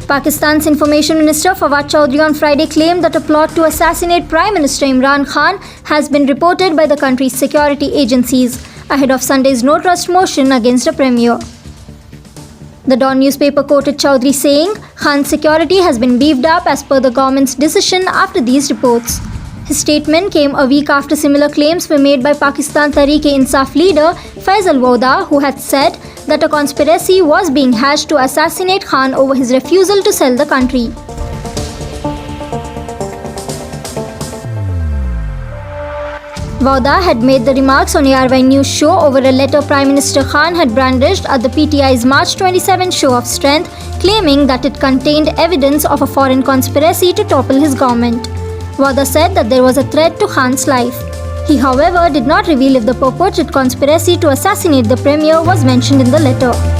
Pakistan's Information Minister Fawad Chaudhry on Friday claimed that a plot to assassinate Prime Minister Imran Khan has been reported by the country's security agencies ahead of Sunday's no-trust motion against the Premier. The Dawn newspaper quoted Chaudhry saying, Khan's security has been beefed up as per the government's decision after these reports. His statement came a week after similar claims were made by Pakistan Tehreek-e-Insaf leader Faisal Vawda, who had said that a conspiracy was being hatched to assassinate Khan over his refusal to sell the country. Vawda had made the remarks on ARY News show over a letter Prime Minister Khan had brandished at the PTI's March 27 show of strength, claiming that it contained evidence of a foreign conspiracy to topple his government. Vawda said that there was a threat to Khan's life. He, however, did not reveal if the purported conspiracy to assassinate the Premier was mentioned in the letter.